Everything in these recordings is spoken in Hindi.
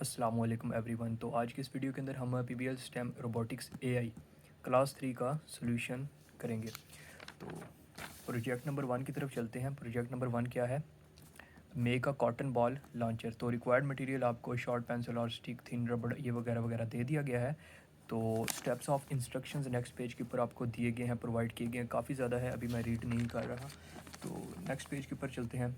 अस्सलाम वालेकुम एवरीवन। तो आज की इस वीडियो के अंदर हम PBL stem robotics AI class 3 का सॉल्यूशन करेंगे। तो प्रोजेक्ट नंबर 1 की तरफ चलते हैं। प्रोजेक्ट नंबर 1 क्या है? Make a cotton ball launcher. तो रिक्वायर्ड मटेरियल आपको शॉर्ट पेंसिल और स्टिक, थिन रबड़, ये वगैरह वगैरह दे दिया गया है। तो steps of instructions next page के ऊपर आपको दिए गए हैं, प्रोवाइड किए गए हैं। काफ़ी ज़्यादा है, अभी मैं रीड नहीं कर रहा। तो नेक्स्ट पेज के ऊपर चलते हैं।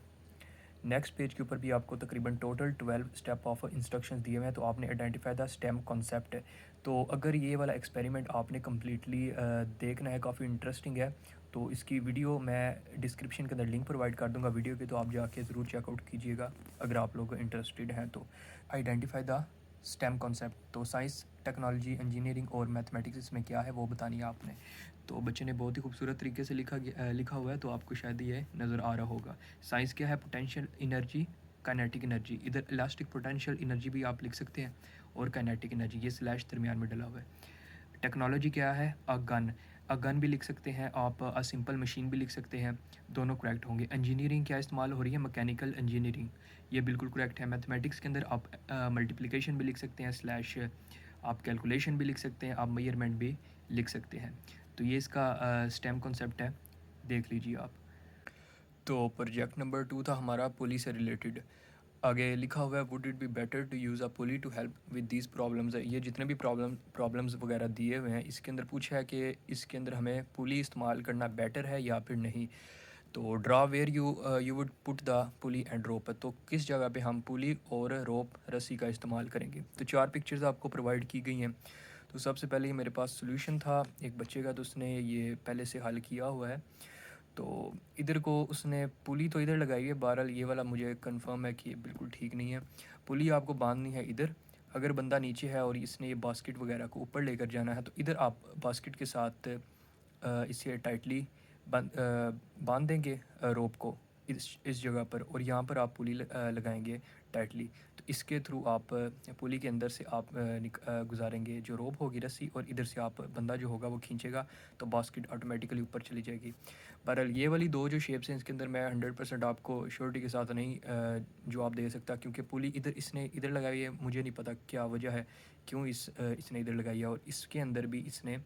नेक्स्ट पेज के ऊपर भी आपको तकरीबन टोटल 12 स्टेप ऑफ इंस्ट्रक्शंस दिए हुए हैं। तो आपने आइडेंटिफाई द स्टेम कॉन्सेप्ट है। तो अगर ये वाला एक्सपेरिमेंट आपने कम्प्लीटली देखना है, काफ़ी इंटरेस्टिंग है। तो इसकी वीडियो मैं डिस्क्रिप्शन के अंदर लिंक प्रोवाइड कर दूंगा वीडियो के, तो आप जाके ज़रूर चेकआउट कीजिएगा अगर आप लोग इंटरेस्टेड हैं। तो आइडेंटिफाई द स्टेम कॉन्सेप्ट, तो साइंस, टेक्नोलॉजी, इंजीनियरिंग और मैथमेटिक्स इसमें क्या है वो बतानी है आपने। तो बच्चे ने बहुत ही खूबसूरत तरीके से लिखा हुआ है, तो आपको शायद ये नज़र आ रहा होगा। साइंस क्या है? Potential energy, kinetic energy. इधर इलास्टिक पोटेंशियल एनर्जी भी आप लिख सकते हैं और काइनेटिक एनर्जी, ये स्लैश दरमियान में डला हुआ है। टेक्नोलॉजी क्या है? A gun. अ गन भी लिख सकते हैं आप, अ सिंपल मशीन भी लिख सकते हैं, दोनों करेक्ट होंगे। इंजीनियरिंग क्या इस्तेमाल हो रही है? मैकेनिकल इंजीनियरिंग, ये बिल्कुल करेक्ट है। मैथमेटिक्स के अंदर आप मल्टीप्लिकेशन भी लिख सकते हैं, स्लैश आप कैलकुलेशन भी लिख सकते हैं, आप मेजरमेंट भी लिख सकते हैं। तो ये इसका स्टेम कॉन्सेप्ट है, देख लीजिए आप। तो प्रोजेक्ट नंबर 2 था हमारा पुली से रिलेटेड। आगे लिखा हुआ है, would it be better to use a pulley to help with these problems. है ये जितने भी प्रॉब्लम्स वगैरह दिए हुए हैं, इसके अंदर पूछा है कि इसके अंदर हमें पुली इस्तेमाल करना बेटर है या फिर नहीं। तो draw where you would put the pulley and rope. तो किस जगह पे हम पुली और रोप, रस्सी का इस्तेमाल करेंगे। तो 4 पिक्चर्स आपको प्रोवाइड की गई हैं। तो सबसे पहले ये मेरे पास सोल्यूशन था एक बच्चे का, तो उसने ये पहले से हल किया हुआ है। तो इधर को उसने पुली तो इधर लगाई है, बहरहाल ये वाला मुझे कंफर्म है कि ये बिल्कुल ठीक नहीं है। पुली आपको बांधनी है इधर। अगर बंदा नीचे है और इसने ये बास्केट वगैरह को ऊपर लेकर जाना है, तो इधर आप बास्केट के साथ इसे टाइटली बांध देंगे रोप को इस जगह पर, और यहाँ पर आप पुली लगाएंगे टाइटली। तो इसके थ्रू आप पुली के अंदर से आप गुजारेंगे जो रोप होगी, रस्सी, और इधर से आप बंदा जो होगा वो खींचेगा, तो बास्केट ऑटोमेटिकली ऊपर चली जाएगी। बहरहाल ये वाली दो जो शेप्स हैं, इसके अंदर मैं 100% आपको श्योरिटी के साथ नहीं जवाब दे सकता, क्योंकि पुली इधर इसने इधर लगाई है। मुझे नहीं पता क्या वजह है, क्यों इसने इधर लगाई है, और इसके अंदर भी इसने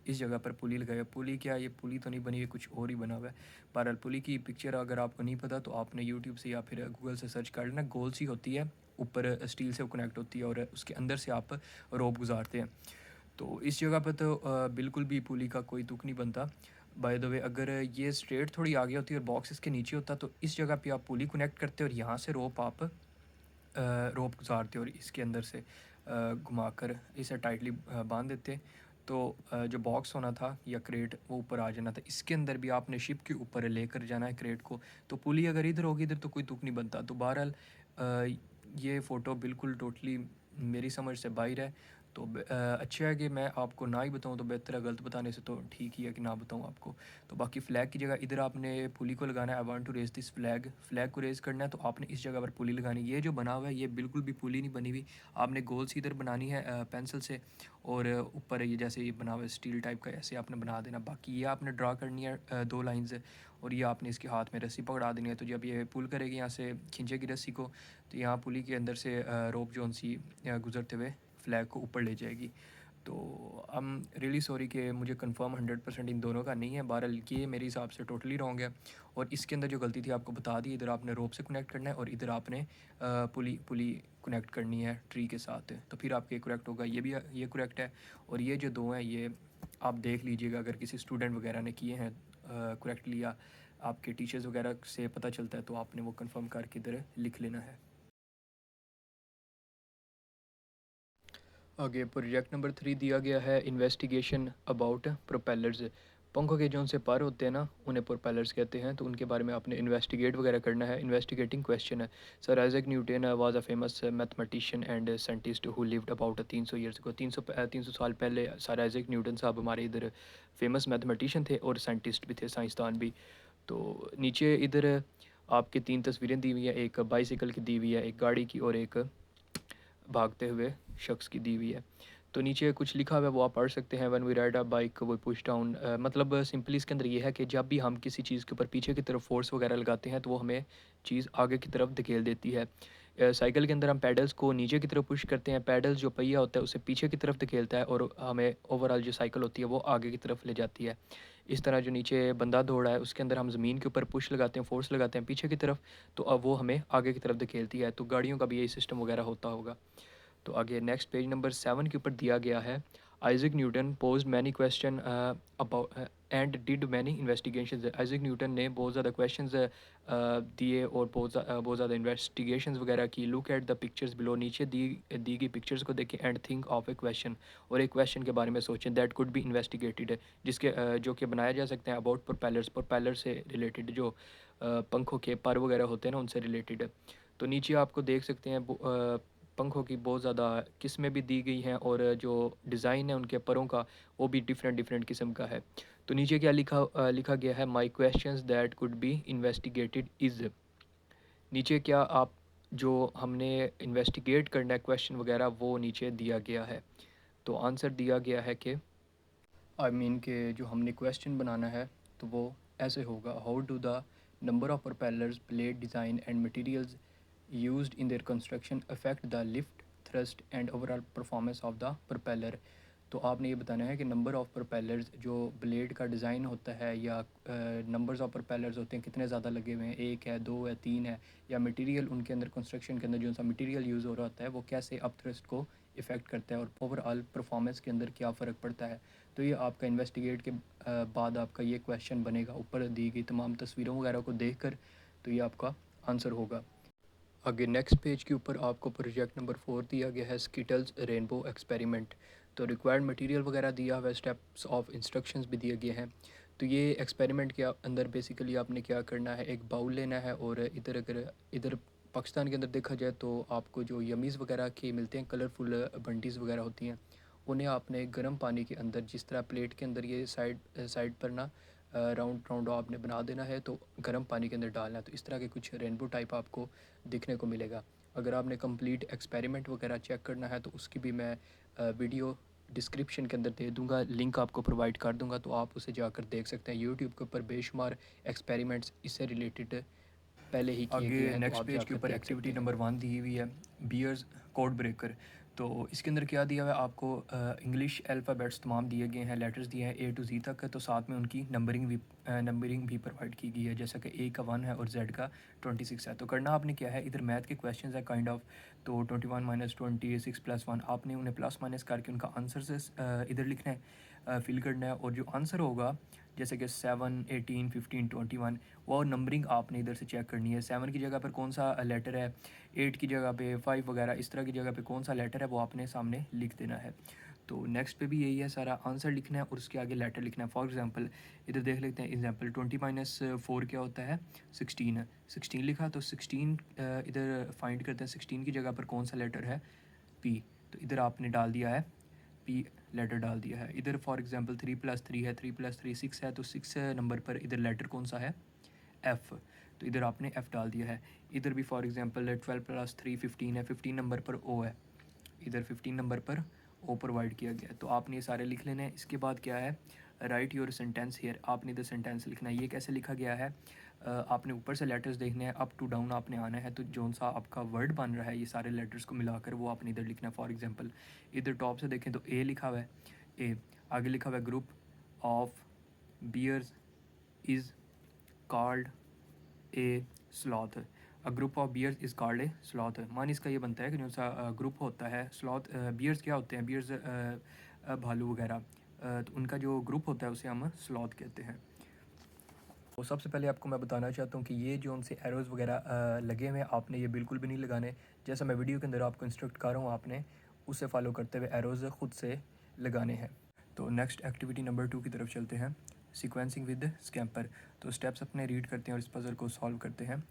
इस जगह पर पुली लगाया। पुली क्या, ये पुली तो नहीं बनी है, कुछ और ही बना हुआ है। बहरहाल पुली की पिक्चर अगर आपको नहीं पता तो आपने यूट्यूब से या फिर गूगल से सर्च कर लेना। गोल सी होती है, ऊपर स्टील से कनेक्ट होती है, और उसके अंदर से आप रोप गुजारते हैं। तो इस जगह पर तो बिल्कुल भी पुली का कोई तुक नहीं बनता। बाय द वे, अगर ये स्ट्रेट थोड़ी आगे होती और बॉक्स इसके नीचे होता, तो इस जगह पे आप पुली कनेक्ट करते और यहाँ से रोप आप रोप गुजारते और इसके अंदर से घुमाकर इसे टाइटली बांध देते। तो जो बॉक्स होना था या क्रेट, वो ऊपर आ जाना था। इसके अंदर भी आपने शिप के ऊपर लेकर जाना है क्रेट को। तो पुली अगर इधर होगी, इधर तो कोई तुक नहीं बनता। तो बहरहाल ये फ़ोटो बिल्कुल टोटली मेरी समझ से बाहर है। तो अच्छा है कि मैं आपको ना ही बताऊं, तो बेहतर है गलत बताने से, तो ठीक ही है कि ना बताऊं आपको। तो बाकी फ़्लैग की जगह इधर आपने पुली को लगाना है। I want to raise this flag, flag को रेज़ करना है, तो आपने इस जगह पर पुली लगानी है। ये जो बना हुआ है ये बिल्कुल भी पुली नहीं बनी हुई। आपने गोल सी इधर बनानी है पेंसिल से, और ऊपर ये जैसे ये बना हुआ है स्टील टाइप का, ऐसे आपने बना देना। बाकी ये आपने ड्रा करनी है 2 लाइन्स, और ये आपने इसके हाथ में रस्सी पकड़ा देनी है। तो जब ये पुल करेगी, यहाँ से खींचेगी रस्सी को, तो यहाँ पुली के अंदर से रोप जोन सी गुजरते हुए फ्लैग को ऊपर ले जाएगी। तो आई एम रियली सॉरी कि मुझे कंफर्म 100% इन दोनों का नहीं है। बहरहाल ये मेरे हिसाब से टोटली रॉन्ग है, और इसके अंदर जो गलती थी आपको बता दी। इधर आपने रोप से कनेक्ट करना है, और इधर आपने पुली पुली कनेक्ट करनी है ट्री के साथ, तो फिर आपके करेक्ट होगा। ये भी ये करेक्ट है, और ये जो दो हैं ये आप देख लीजिएगा, अगर किसी स्टूडेंट वगैरह ने किए हैं करेक्टली, या आपके टीचर्स वगैरह से पता चलता है, तो आपने वो कंफर्म करके इधर लिख लेना है। आगे प्रोजेक्ट नंबर 3 दिया गया है, इन्वेस्टिगेशन अबाउट प्रोपेलर्स। पंखों के जो उनसे पर होते हैं ना, उन्हें प्रोपेलर्स कहते हैं। तो उनके बारे में आपने इन्वेस्टिगेट वगैरह करना है। इन्वेस्टिगेटिंग क्वेश्चन है, sir Isaac Newton was a famous mathematician and scientist who lived about 300 years को। 300 साल पहले सर आइजैक न्यूटन साहब हमारे इधर फेमस मैथमेटिशियन थे और साइंटिस्ट भी थे, साइंसदान भी। तो नीचे इधर आपके 3 तस्वीरें दी हुई हैं, एक बाईसाइकिल की दी हुई है, एक गाड़ी की, और एक भागते हुए शख्स की दी हुई है। तो नीचे कुछ लिखा हुआ है, वो आप पढ़ सकते हैं। When we ride a bike वो पुश डाउन, मतलब सिंपली इसके अंदर ये है कि जब भी हम किसी चीज़ के ऊपर पीछे की तरफ फोर्स वगैरह लगाते हैं, तो वो हमें चीज़ आगे की तरफ धकेल देती है। साइकिल के अंदर हम पैडल्स को नीचे की तरफ पुश करते हैं, पैडल्स जो पहिया होता है उसे पीछे की तरफ धकेलता है और हमें ओवरऑल जो साइकिल होती है वो आगे की तरफ ले जाती है। इस तरह जो नीचे बंदा दौड़ रहा है उसके अंदर हम ज़मीन के ऊपर पुश लगाते हैं, फोर्स लगाते हैं पीछे की तरफ, तो अब वो हमें आगे की तरफ धकेलती है। तो गाड़ियों का भी यही सिस्टम वगैरह होता होगा। तो आगे नेक्स्ट पेज नंबर 7 के ऊपर दिया गया है, Isaac Newton posed many question about and did many investigations. Isaac Newton ने बहुत ज़्यादा क्वेश्चंस दिए और बहुत ज़्यादा इन्वेस्टिगेशंस वगैरह की। Look at the pictures below, नीचे दी गई पिक्चर्स को देखें, and think of A question, और एक क्वेश्चन के बारे में सोचें, दैट कुड बी इन्वेस्टिगेटेड, जिसके जो कि बनाया जा सकते हैं, अबाउट प्रोपेलर्स, प्रोपेलर से रिलेटेड, जो पंखों के पर वगैरह होते हैं ना उनसे रिलेटेड। तो नीचे आपको देख सकते हैं पंखों की बहुत ज़्यादा किस्में भी दी गई हैं और जो डिज़ाइन है उनके परों का वो भी डिफरेंट डिफरेंट किस्म का है। तो नीचे क्या लिखा गया है, my questions that could be investigated is. नीचे क्या आप जो हमने इन्वेस्टिगेट करना है क्वेश्चन वगैरह वो नीचे दिया गया है। तो आंसर दिया गया है कि के जो हमने क्वेश्चन बनाना है तो वो ऐसे होगा, how do the number of propellers, blade design and materials used in their construction affect the lift, thrust and overall performance of the propeller। तो आपने ये बताना है कि नंबर ऑफ़ प्रोपेलर्स, जो ब्लेड का डिज़ाइन होता है या नंबर्स ऑफ़ प्रोपेलर्स होते हैं कितने ज़्यादा लगे हुए हैं, 1 है, 2 है, 3 है, या मटेरियल उनके अंदर कंस्ट्रक्शन के अंदर जो सा मटेरियल यूज़ हो रहा होता है वो कैसे अप थ्रस्ट को इफ़ेक्ट करता है और ओवरऑल परफॉर्मेंस के अंदर क्या फ़र्क पड़ता है। तो ये आपका इन्वेस्टिगेट के बाद आपका ये क्वेश्चन बनेगा ऊपर दी गई तमाम तस्वीरों वगैरह को देख कर, तो ये आपका आंसर होगा। आगे नेक्स्ट पेज के ऊपर आपको प्रोजेक्ट नंबर 4 दिया गया है, स्किटल्स रेनबो एक्सपेरिमेंट। तो रिक्वायर्ड मटेरियल वगैरह दिया हुआ है, स्टेप्स ऑफ इंस्ट्रक्शंस भी दिए गए हैं। तो ये एक्सपेरिमेंट के अंदर बेसिकली आपने क्या करना है, एक बाउल लेना है और इधर अगर इधर पाकिस्तान के अंदर देखा जाए तो आपको जो यमीज़ वगैरह के मिलते हैं, कलरफुल बंटीज़ वगैरह होती हैं, उन्हें आपने गर्म पानी के अंदर जिस तरह प्लेट के अंदर ये साइड साइड पर ना राउंड राउंड आपने बना देना है, तो गर्म पानी के अंदर डालना है। तो इस तरह के कुछ रेनबो टाइप आपको दिखने को मिलेगा। अगर आपने कंप्लीट एक्सपेरिमेंट वगैरह चेक करना है तो उसकी भी मैं वीडियो डिस्क्रिप्शन के अंदर दे दूंगा, लिंक आपको प्रोवाइड कर दूंगा, तो आप उसे जाकर देख सकते हैं। यूट्यूब के ऊपर बेशुमार एक्सपेरिमेंट्स इससे रिलेटेड पहले ही किए गए आगे हैं, तो नेक्स्ट आप पेज के जाकर ऊपर देख सकते एक्टिविटी हैं। नंबर 1 दी हुई है, बियर्स कोड ब्रेकर। तो इसके अंदर क्या दिया हुआ है आपको, इंग्लिश अल्फ़ाबेट्स तमाम दिए गए हैं, लेटर्स दिए हैं ए टू जी तक, तो साथ में उनकी नंबरिंग भी प्रोवाइड की गई है, जैसा कि ए का 1 है और जेड का 26 है। तो करना आपने क्या है, इधर मैथ के क्वेश्चंस है काइंड ऑफ, तो 21 माइनस 20 6 प्लस 1 आपने उन्हें प्लस माइनस करके उनका आंसर से इधर लिखना है, फिल करना है, और जो आंसर होगा जैसे कि 7 18 15 21 वो नंबरिंग आपने इधर से चेक करनी है। 7 की जगह पर कौन सा लेटर है, 8 की जगह पे 5 वगैरह इस तरह की जगह पे कौन सा लेटर है वो आपने सामने लिख देना है। तो नेक्स्ट पे भी यही है, सारा आंसर लिखना है और उसके आगे लेटर लिखना है। फॉर एग्जांपल इधर देख लेते हैं, एग्जांपल 20 माइनस 4 क्या होता है, 16 है। 16 लिखा तो 16 इधर फाइंड करते हैं 16 की जगह पर कौन सा लेटर है, पी, तो इधर आपने डाल दिया है पी, लेटर डाल दिया है। इधर फॉर एग्जांपल 3 प्लस 3 है, 3 प्लस 3 6 है, तो 6 नंबर पर इधर लेटर कौन सा है, एफ़, तो इधर आपने एफ़ डाल दिया है। इधर भी फॉर एग्जांपल 12 प्लस 3 15 है, 15 नंबर पर ओ है, इधर 15 नंबर पर ओ प्रोवाइड किया गया है। तो आपने ये सारे लिख लेने हैं। इसके बाद क्या है, राइट योर सेंटेंस हेयर, आपने इधर सेंटेंस लिखना है। ये कैसे लिखा गया है, आपने ऊपर से लेटर्स देखने हैं, अप टू डाउन आपने आना है, तो जो सा आपका वर्ड बन रहा है ये सारे लेटर्स को मिलाकर वो आपने इधर लिखना है। फॉर एग्जांपल इधर टॉप से देखें तो ए लिखा हुआ है, ए, आगे लिखा हुआ है group of bears is called a sloth, a group of bears is called a sloth. मान इसका ये बनता है कि जो सा ग्रुप होता है, स्लॉथ बियर्स क्या होते हैं, बियर्स भालू वगैरह, तो उनका जो ग्रुप होता है उसे हम स्लॉथ कहते हैं। तो सबसे पहले आपको मैं बताना चाहता हूँ कि ये जो उनसे एरोज़ वगैरह लगे हुए हैं, आपने ये बिल्कुल भी नहीं लगाने। जैसा मैं वीडियो के अंदर आपको इंस्ट्रक्ट कर रहा हूँ, आपने उसे फॉलो करते हुए एरोज़ ख़ुद से लगाने हैं। तो नेक्स्ट एक्टिविटी नंबर 2 की तरफ चलते हैं, सीक्वेंसिंग विद स्कैम्पर। तो स्टेप्स अपने रीड करते हैं और इस पज़ल को सॉल्व करते हैं।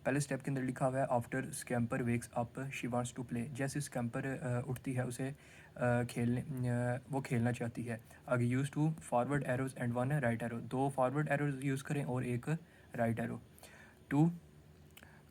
पहले स्टेप के अंदर लिखा हुआ है, after Scamper wakes up she wants to play. जैसे स्कैम्पर उठती है उसे वो खेलना चाहती है। आगे use two forward arrows and 1 right arrow, 2 forward arrows use करें और एक right arrow. 2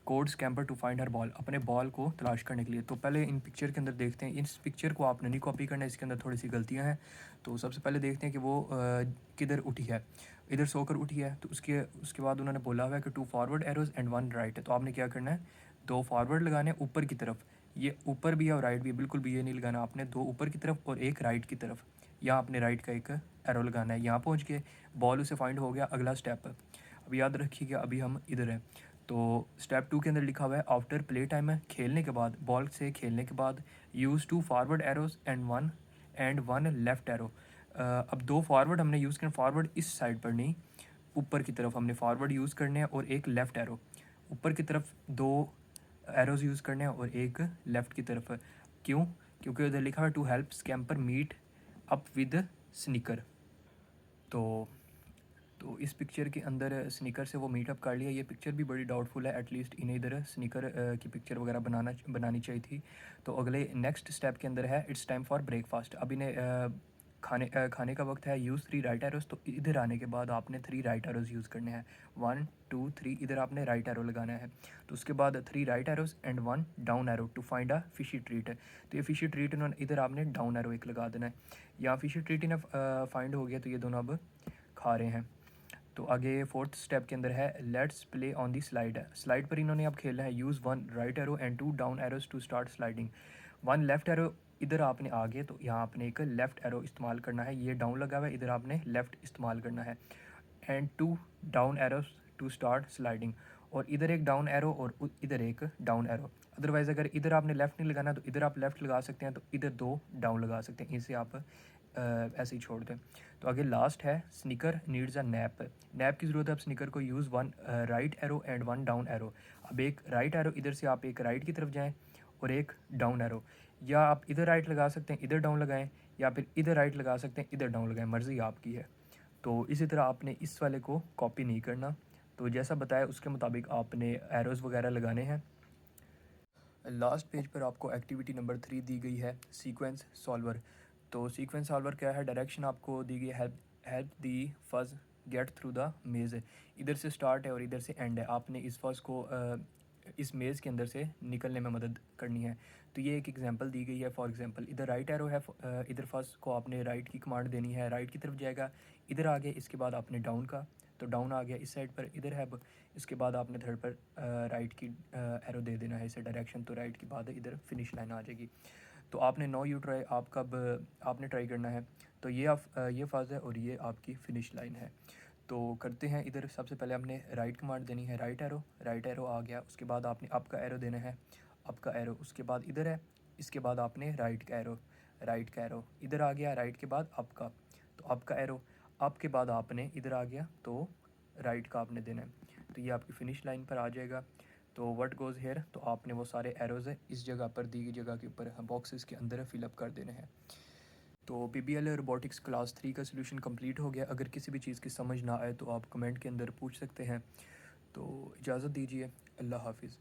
code Scamper to find her ball, अपने बॉल को तलाश करने के लिए। तो पहले इन पिक्चर के अंदर देखते हैं, इस पिक्चर को आपने नहीं कॉपी करना है, इसके अंदर थोड़ी सी गलतियां हैं। तो सबसे पहले देखते हैं कि वो किधर उठी है, इधर सोकर उठी है, तो उसके बाद उन्होंने बोला हुआ है कि 2 फॉरवर्ड एरोज़ एंड 1 राइट है। तो आपने क्या करना है, दो फॉरवर्ड लगाने हैं ऊपर की तरफ, ये ऊपर भी है और राइट भी है, बिल्कुल भी ये नहीं लगाना आपने, दो ऊपर की तरफ और एक राइट की तरफ। यहाँ आपने राइट का एक एरो लगाना है। यहाँ पहुँच के बॉल उसे फाइंड हो गया, अगला स्टेप। अब याद रखिएगा अभी हम इधर हैं, तो स्टेप 2 के अंदर लिखा हुआ है आफ्टर प्ले टाइम है, खेलने के बाद, बॉल से खेलने के बाद, use 2 forward arrows and one left arrow. अब दो फॉरवर्ड हमने यूज़ करना, फॉरवर्ड इस साइड पर नहीं, ऊपर की तरफ हमने फॉरवर्ड यूज़ करने हैं, और एक लेफ़्ट एरो। ऊपर की तरफ दो एरोज़ यूज़ करने हैं और एक लेफ़्ट की तरफ। क्यों? क्योंकि उधर लिखा हुआ है to help Scamper meet up with Snicker. तो इस पिक्चर के अंदर स्निकर से वो मीटअप कर लिया। ये पिक्चर भी बड़ी डाउटफुल है, एटलीस्ट इन्हें इधर स्निकर की पिक्चर वगैरह बनानी चाहिए थी। तो अगले नेक्स्ट स्टेप के अंदर है इट्स टाइम फॉर ब्रेकफास्ट। अब इन्हें खाने का वक्त है, यूज़ 3 राइट एरोज़। तो इधर आने के बाद आपने 3 राइट एरोज़ यूज़ करने हैं, 1 2 3, इधर आपने राइट एरो लगाना है। तो उसके बाद 3 right arrows and 1 down arrow to find a fishy treat. तो ये फिशी ट्रीट इन्होंने इधर आपने डाउन एरो एक लगा देना है। यहाँ फिशी ट्रीट इन्हें फाइंड हो गया, तो ये दोनों अब खा रहे हैं। तो आगे फोर्थ स्टेप के अंदर है let's play on the slide. Slide पर इन्होंने अब खेलना है, use 1 right arrow and 2 down arrows to start sliding. 1 left arrow इधर आपने आगे, तो यहाँ आपने एक लेफ़्ट एरो इस्तेमाल करना है, ये डाउन लगा हुआ है, इधर आपने लेफ़्ट इस्तेमाल करना है, and 2 down arrows to start sliding. और इधर एक डाउन एरो और इधर एक डाउन एरो। अदरवाइज़ अगर इधर आपने लेफ़्ट नहीं लगाना तो इधर आप लेफ़्ट लगा सकते हैं, तो इधर 2 डाउन लगा सकते हैं, इसे आप ऐसे ही छोड़ दें। तो आगे लास्ट है sneaker needs a nap. Nap की ज़रूरत है अब स्निकर को, use 1 right arrow and 1 down arrow. अब एक राइट एरो इधर से आप एक राइट की तरफ जाएं और एक डाउन एरो, या आप इधर राइट लगा सकते हैं इधर डाउन लगाएं, या फिर इधर राइट लगा सकते हैं इधर डाउन लगाएं, मर्ज़ी आपकी है। तो इसी तरह आपने इस वाले को कॉपी नहीं करना, तो जैसा बताया उसके मुताबिक आपने एरोज़ वगैरह लगाने हैं। लास्ट पेज पर आपको एक्टिविटी नंबर 3 दी गई है, सीक्वेंस सॉल्वर। तो सीक्वेंस सॉल्वर क्या है, डायरेक्शन आपको दी गई है, help the fuzz get through the maze. इधर से स्टार्ट है और इधर से एंड है, आपने इस फज को इस मेज़ के अंदर से निकलने में मदद करनी है। तो ये एक एग्जांपल दी गई है। फॉर एग्जांपल इधर राइट एरो है, इधर फर्स्ट को आपने राइट की कमांड देनी है, राइट की तरफ जाएगा, इधर आ गया, इसके बाद आपने डाउन का, तो डाउन आ गया इस साइड पर, इधर है अब, इसके बाद आपने थर्ड पर राइट की एरो दे देना है इसे डायरेक्शन, तो राइट के बाद इधर फिनिश लाइन आ जाएगी। तो आपने नो यू ट्राई, आप कब आपने ट्राई करना है, तो ये फाज है और ये आपकी फिनिश लाइन है। तो करते हैं, इधर सबसे पहले आपने राइट कमांड देनी है, राइट एरो आ गया, उसके बाद आपने अप का एरो देना है, अप का एरो, उसके बाद इधर है, इसके बाद आपने राइट का एरो इधर आ गया, राइट के बाद अप का, तो अप का एरो, अप के बाद आपने इधर आ गया तो राइट का आपने देना है, तो ये आपकी फिनिश लाइन पर आ जाएगा। तो व्हाट गोज़ हेयर, तो आपने वो सारे एरोज़ है इस जगह पर, दी गई जगह के ऊपर बॉक्सेस के अंदर फिलअप कर देने हैं। तो PBL रोबोटिक्स क्लास 3 का सोल्यूशन कंप्लीट हो गया। अगर किसी भी चीज़ की समझ ना आए तो आप कमेंट के अंदर पूछ सकते हैं। तो इजाज़त दीजिए, अल्लाह हाफिज़।